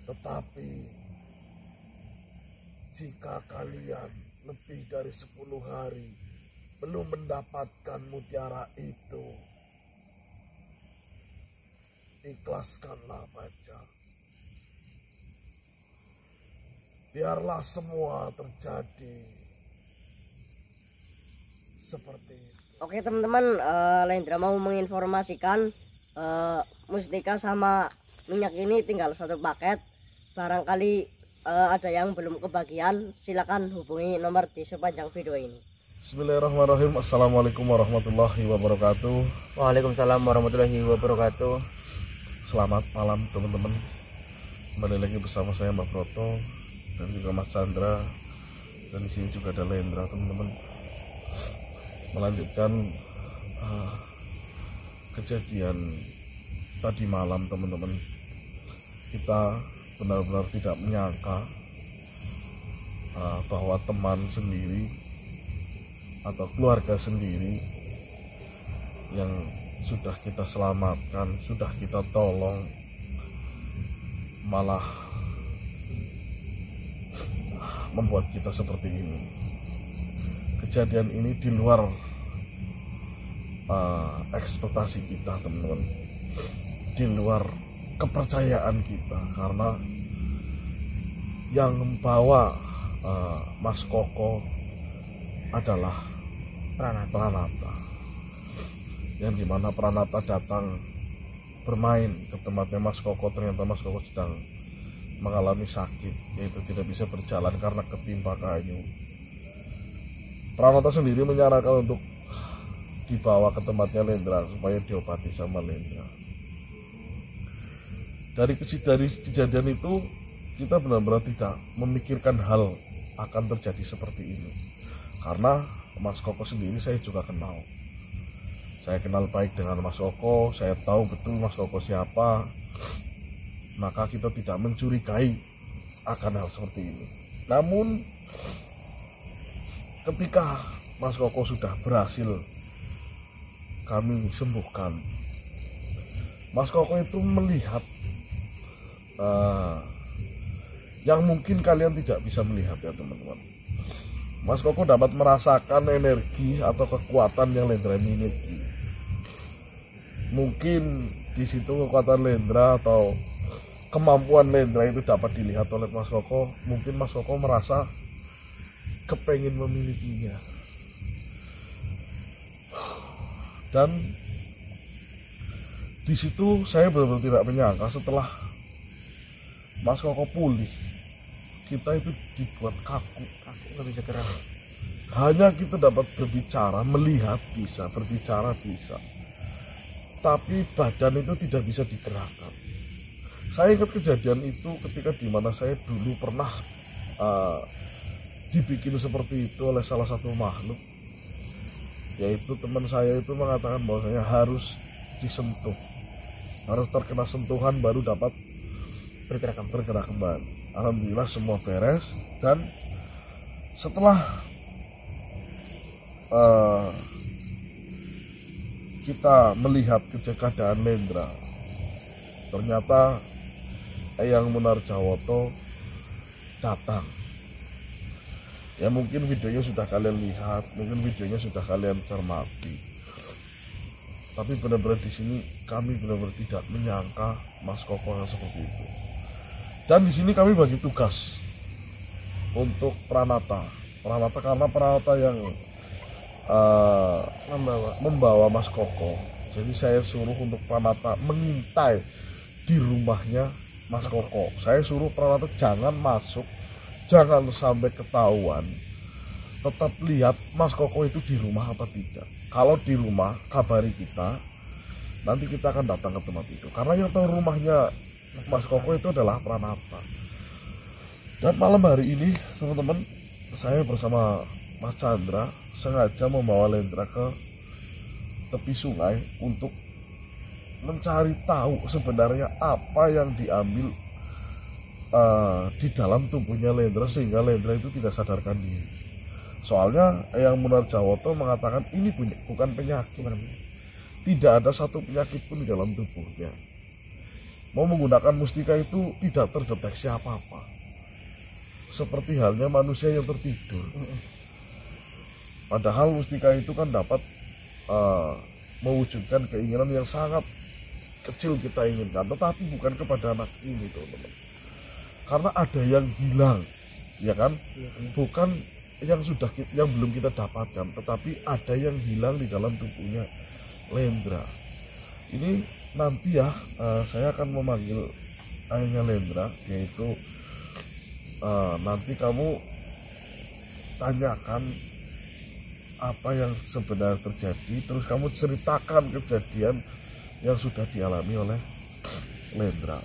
Tetapi jika kalian lebih dari 10 hari belum mendapatkan mutiara itu, ikhlaskanlah baca. Biarlah semua terjadi seperti itu. Oke teman-teman, Lendra mau menginformasikan mustika sama minyak ini tinggal 1 paket. Barangkali ada yang belum kebagian, silakan hubungi nomor di sepanjang video ini. Bismillahirrahmanirrahim. Assalamualaikum warahmatullahi wabarakatuh. Waalaikumsalam warahmatullahi wabarakatuh. Selamat malam teman-teman. Kembali lagi bersama saya Mbak Broto dan juga Mas Chandra, dan di sini juga ada Lendra teman-teman. Melanjutkan kejadian tadi malam teman-teman. Kita benar-benar tidak menyangka bahwa teman sendiri atau keluarga sendiri yang sudah kita selamatkan, sudah kita tolong, malah membuat kita seperti ini. Kejadian ini di luar ekspektasi kita teman-teman, di luar kepercayaan kita, karena yang membawa Mas Koko adalah Pranata, yang dimana Pranata datang bermain ke tempatnya Mas Koko. Ternyata Mas Koko sedang mengalami sakit, yaitu tidak bisa berjalan karena ketimpa kayu. Pranata sendiri menyarankan untuk dibawa ke tempatnya Lendra supaya diobati sama Lendra. Dari kejadian itu kita benar-benar tidak memikirkan hal akan terjadi seperti ini, karena Mas Koko sendiri saya juga kenal. Saya kenal baik dengan Mas Koko, saya tahu betul Mas Koko siapa. Maka kita tidak mencurigai akan hal seperti ini. Namun ketika Mas Koko sudah berhasil kami sembuhkan, Mas Koko itu melihat yang mungkin kalian tidak bisa melihat ya teman-teman. Mas Koko dapat merasakan energi atau kekuatan yang Lendra miliki. Mungkin di situ kekuatan Lendra atau kemampuan Lendra itu dapat dilihat oleh Mas Koko. Mungkin Mas Koko merasa kepengen memilikinya. Dan di situ saya benar-benar tidak menyangka setelah Mas Koko pulih, kita itu dibuat kaku, nggak bisa gerak. Hanya kita dapat berbicara, melihat bisa, berbicara bisa, tapi badan itu tidak bisa digerakkan. Saya ingat kejadian itu ketika dimana saya dulu pernah dibikin seperti itu oleh salah satu makhluk, yaitu teman saya itu mengatakan bahwasanya harus disentuh, harus terkena sentuhan baru dapat bergerak kembali. Alhamdulillah semua beres, dan setelah kita melihat keadaan Lendra, ternyata Eyang Munarjawoto datang. Ya mungkin videonya sudah kalian lihat, mungkin videonya sudah kalian cermati. Tapi benar-benar di sini kami benar-benar tidak menyangka Mas Koko yang seperti itu. Dan di sini kami bagi tugas untuk Pranata karena Pranata yang membawa Mas Koko. Jadi saya suruh untuk Pranata mengintai di rumahnya Mas Koko. Saya suruh Pranata jangan masuk, jangan sampai ketahuan. Tetap lihat Mas Koko itu di rumah apa tidak. Kalau di rumah kabari kita, nanti kita akan datang ke tempat itu. Karena yang tahu rumahnya Mas Koko itu adalah Pranata. Dan malam hari ini teman-teman, saya bersama Mas Chandra sengaja membawa Lendra ke tepi sungai untuk mencari tahu sebenarnya apa yang diambil di dalam tubuhnya Lendra sehingga Lendra itu tidak sadarkan diri. Soalnya Eyang Munarjawoto mengatakan ini bukan penyakit, tidak ada satu penyakit pun di dalam tubuhnya. mau menggunakan mustika itu tidak terdeteksi apa-apa. Seperti halnya manusia yang tertidur. Padahal mustika itu kan dapat mewujudkan keinginan yang sangat kecil kita inginkan, tetapi bukan kepada anak ini, teman-teman. Karena ada yang hilang, ya kan? Bukan yang belum kita dapatkan, tetapi ada yang hilang di dalam tubuhnya Lendra. Ini nanti ya, saya akan memanggil ayahnya Lendra, yaitu nanti kamu tanyakan apa yang sebenarnya terjadi, terus kamu ceritakan kejadian yang sudah dialami oleh Lendra.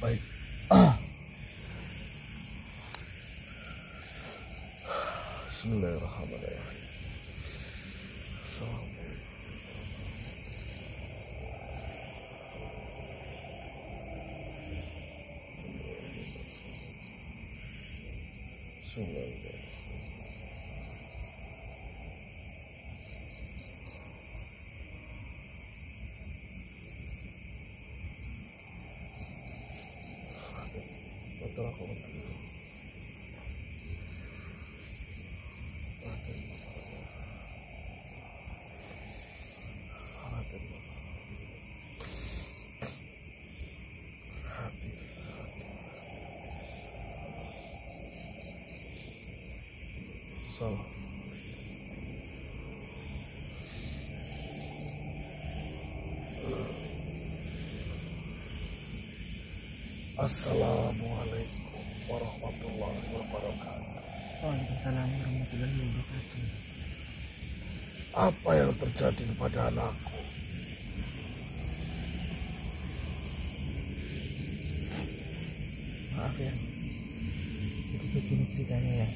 Baik. Bismillahirrahmanirrahim. Assalamualaikum warahmatullahi wabarakatuh. Waalaikumsalam warahmatullahi wabarakatuh. Apa yang terjadi kepada anakku? Maaf ya, jadi begini ceritanya ya.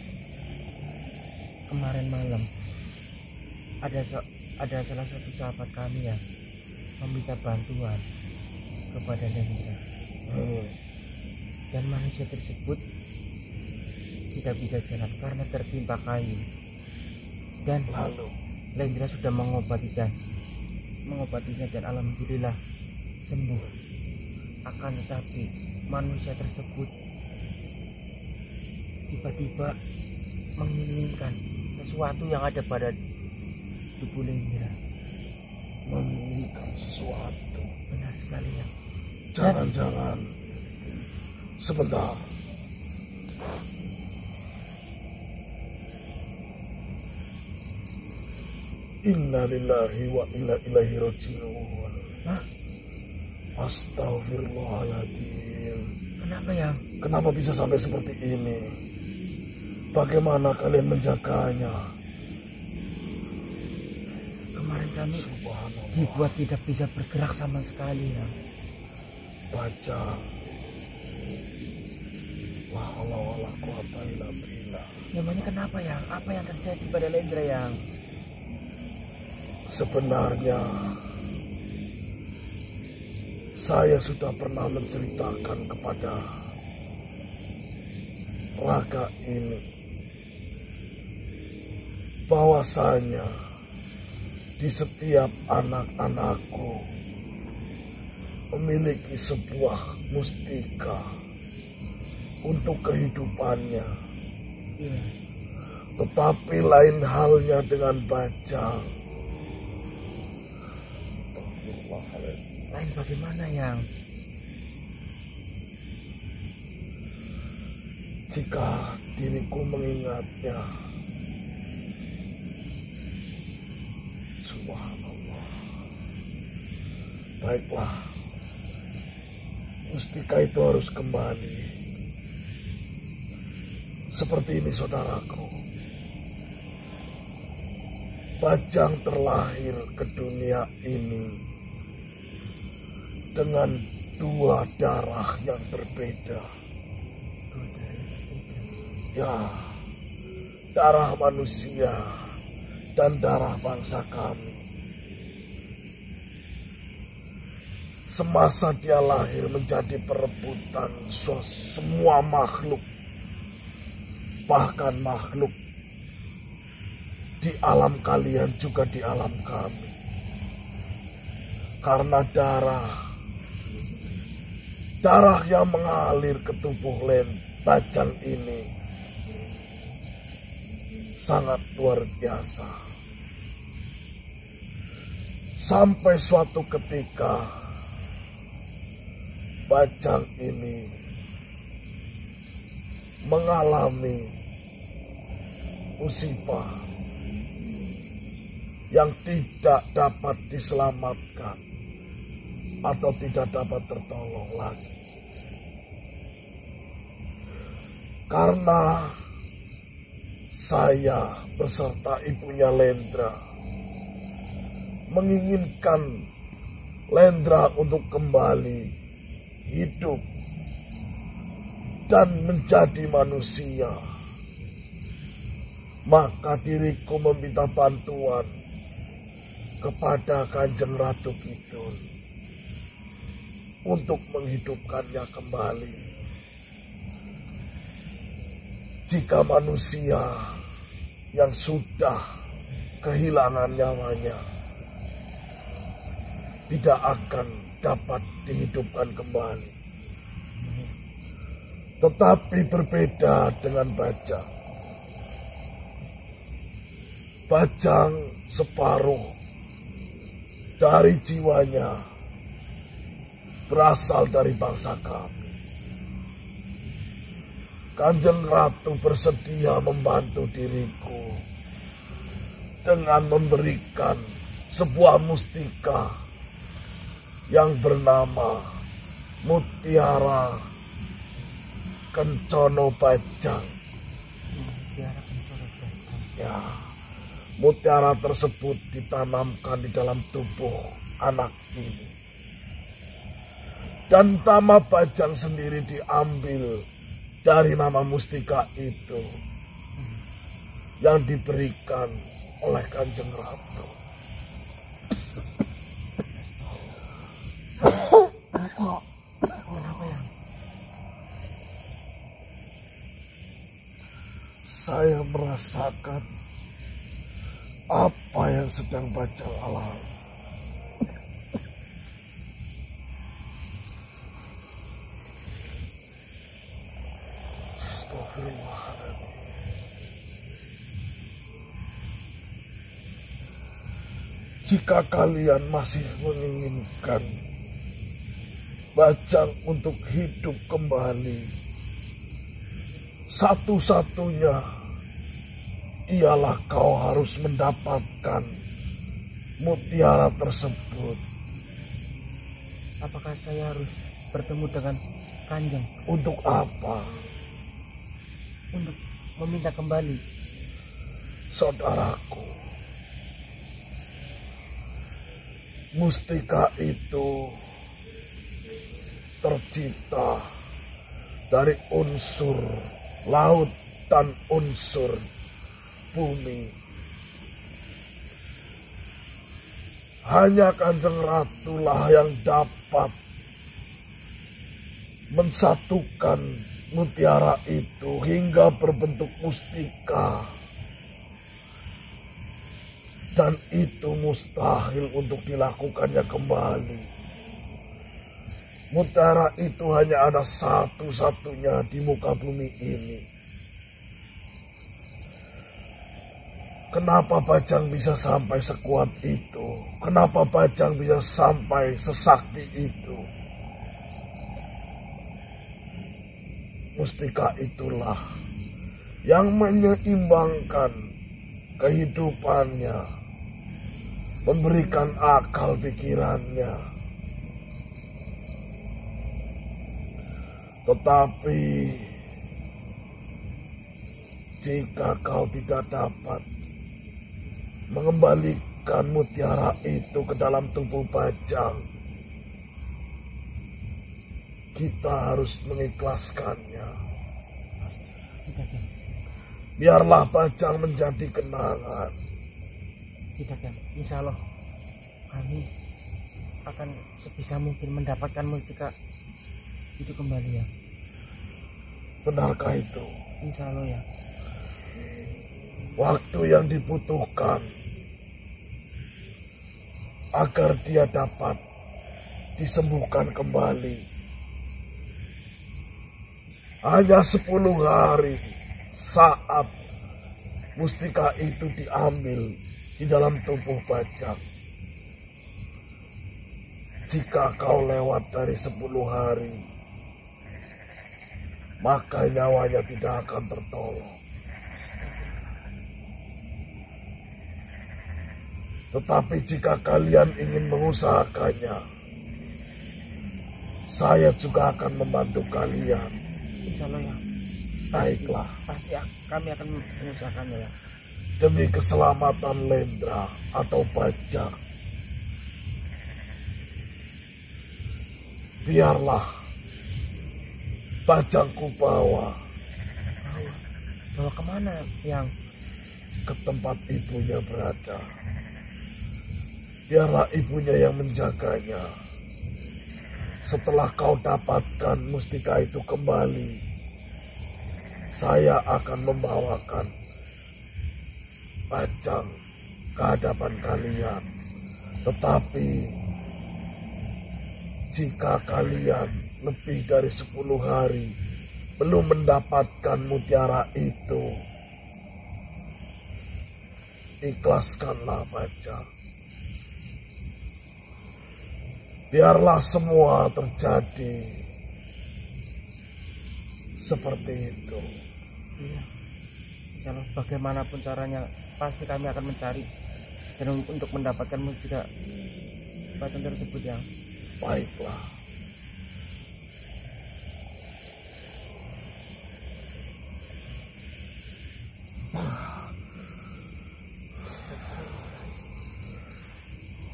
Kemarin malam ada salah satu sahabat kami ya meminta bantuan kepada Lendra. Dan manusia tersebut tidak bisa jalan karena tertimpa kayu. Dan Lalu Lendra sudah mengobatinya dan alhamdulillah sembuh. Akan tetapi manusia tersebut tiba-tiba menginginkan sesuatu yang ada pada tubuh Lendra. menginginkan sesuatu. Benar sekali ya. Jangan-jangan sebentar. Inna lillahi wa inna ilaihi raji'un. Hah? Astagfirullahaladzim. Kenapa ya? Kenapa bisa sampai seperti ini? Bagaimana kalian menjaganya? Kemarin kami Subhanallah. dibuat tidak bisa bergerak sama sekali ya. Baca. La haula wala quwata illa billah. Namanya kenapa ya? Apa yang terjadi pada Lendra yang? Sebenarnya saya sudah pernah menceritakan kepada raga ini bahwasanya di setiap anak-anakku memiliki sebuah mustika untuk kehidupannya. Iya. Tetapi lain halnya dengan Bajang. Lain bagaimana yang? Jika diriku mengingatnya, subhanallah. Baiklah, mustika itu harus kembali. Seperti ini saudaraku, Bajang terlahir ke dunia ini dengan dua darah yang berbeda. Ya, darah manusia dan darah bangsa kami. Semasa dia lahir menjadi perebutan semua makhluk, bahkan makhluk di alam kalian juga di alam kami. Karena darah darah yang mengalir ke tubuh Bajang ini sangat luar biasa. Sampai suatu ketika Bajang ini mengalami musibah yang tidak dapat diselamatkan atau tidak dapat tertolong lagi. Karena saya beserta ibunya Lendra menginginkan Lendra untuk kembali hidup dan menjadi manusia, maka diriku meminta bantuan kepada Kanjeng Ratu Kidul untuk menghidupkannya kembali. Jika manusia yang sudah kehilangan nyawanya tidak akan dapat dihidupkan kembali. Tetapi berbeda dengan Bajang. Bajang separuh dari jiwanya berasal dari bangsa kami. Kanjeng Ratu bersedia membantu diriku dengan memberikan sebuah mustika yang bernama Mutiara Kencono Bajang. Ya, mutiara tersebut ditanamkan di dalam tubuh anak ini. Dan nama Bajang sendiri diambil dari nama mustika itu yang diberikan oleh Kanjeng Ratu. Saya merasakan apa yang sedang Bajang alami. Jika kalian masih menginginkan Bajang untuk hidup kembali, satu-satunya ialah kau harus mendapatkan mutiara tersebut. Apakah saya harus bertemu dengan Kanjeng? Untuk apa? Untuk meminta kembali. Saudaraku, mustika itu tercipta dari unsur laut dan unsur bumi. Hanya Kanjeng Ratu lah yang dapat mensatukan mutiara itu hingga berbentuk mustika. Dan itu mustahil untuk dilakukannya kembali. Mutiara itu hanya ada satu-satunya di muka bumi ini. Kenapa Bajang bisa sampai sekuat itu? Kenapa Bajang bisa sampai sesakti itu? Mustika itulah yang menyeimbangkan kehidupannya, memberikan akal pikirannya. Tetapi jika kau tidak dapat mengembalikan mutiara itu ke dalam tubuh Bajang, kita harus mengikhlaskannya. Biarlah Bajang menjadi kenangan. Tidak, kan? Insya Allah kami akan sebisa mungkin mendapatkan mustika itu kembali, ya. Benarkah itu? Insya Allah, ya. Waktu yang dibutuhkan agar dia dapat disembuhkan kembali Hanya 10 hari saat mustika itu diambil di dalam tubuh Bajang. Jika kau lewat dari 10 hari, maka nyawanya tidak akan tertolong. Tetapi jika kalian ingin mengusahakannya, saya juga akan membantu kalian. Insya Allah ya. Baiklah. Pasti kami akan mengusahakannya ya. Demi keselamatan Lendra atau Bajang, biarlah Bajangku bawa kemana yang? Ke tempat ibunya berada. Biarlah ibunya yang menjaganya. Setelah kau dapatkan mustika itu kembali, saya akan membawakan Bajang ke hadapan kalian. Tetapi jika kalian lebih dari 10 hari belum mendapatkan mutiara itu, ikhlaskanlah Bajang. Biarlah semua terjadi seperti itu. Iya. Kalau bagaimanapun caranya, pasti kami akan mencari dan untuk mendapatkan mustika Bajang tersebut ya. Baiklah.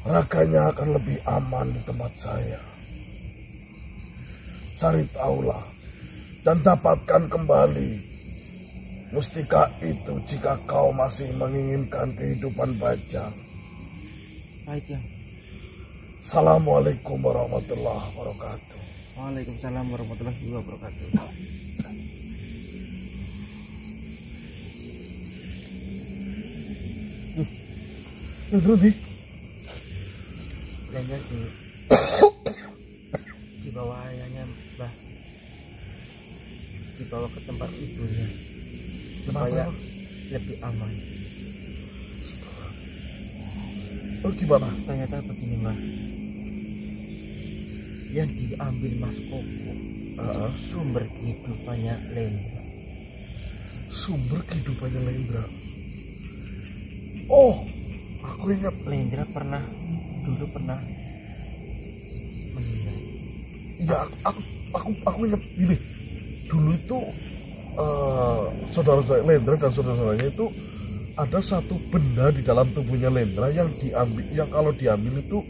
Raganya akan lebih aman di tempat saya. Cari tahulah dan dapatkan kembali mustika itu jika kau masih menginginkan kehidupan Bajang. Baik ya. Assalamualaikum warahmatullahi wabarakatuh. Waalaikumsalam warahmatullahi wabarakatuh. Rudy, Lendra di bawah ayahnya, Mbah. Dibawa ke tempat ibunya supaya lebih aman. oh gimana? Ternyata begini, Mbah. Yang diambil Mas Koko sumber kehidupannya Lendra. Sumber kehidupannya Lendra. Oh, aku ingat. Lendra dulu pernah meninggal. Iya, aku ingat gini. Dulu itu saudara-saudara Lendra dan saudara-saudaranya itu ada satu benda di dalam tubuhnya Lendra yang diambil, yang kalau diambil itu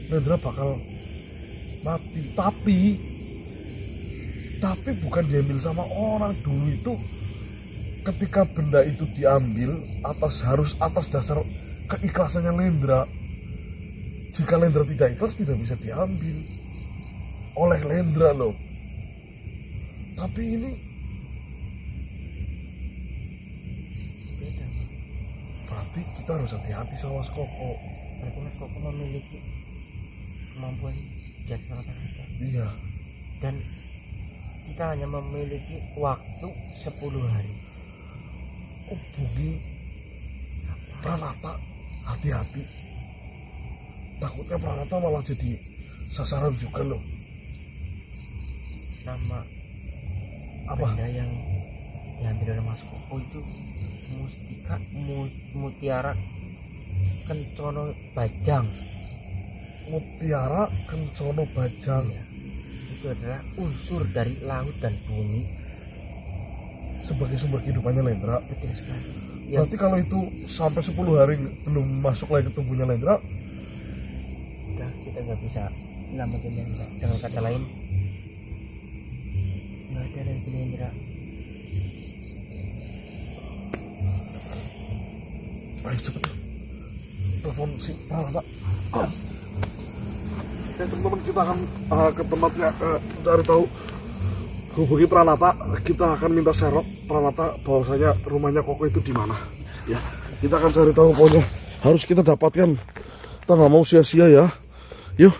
Lendra bakal mati. Tapi bukan diambil sama orang. Dulu itu ketika benda itu diambil atas dasar keikhlasannya Lendra. Jika Lendra tidak ikhlas, tidak bisa diambil oleh Lendra loh. Tapi ini Beda, Mbah. berarti kita harus hati-hati sama Mas Koko. Berarti Mas Koko memiliki kemampuan jasa rata-rata. Iya. Dan kita hanya memiliki waktu 10 hari. Hubungi Pranata, hati-hati. Takutnya Pranata malah jadi sasaran juga loh. Nama Apa? benda yang diambil oleh Mas Koko itu mustika mutiara Kencono Bajang. Mutiara Kencono Bajang. Ya, itu adalah unsur dari laut dan bumi. Sebagai sumber kehidupannya Lendra. Betul sekali. Ya, Berarti kalau itu sampai 10 hari belum masuk lagi ke tubuhnya Lendra, kita nggak bisa nyelamatin Lendra. Dengan kata lain, nggak ada lagi Lendra. ayo cepet telepon si Pranata. Ya teman-teman, kita akan ke tempatnya cari tahu. Hubungi Pranata, kita akan minta serok Pranata bahwasanya rumahnya Koko itu di mana. Ya, kita akan cari tahu pokoknya. Harus kita dapatkan. Kita nggak mau sia-sia ya. Yuk.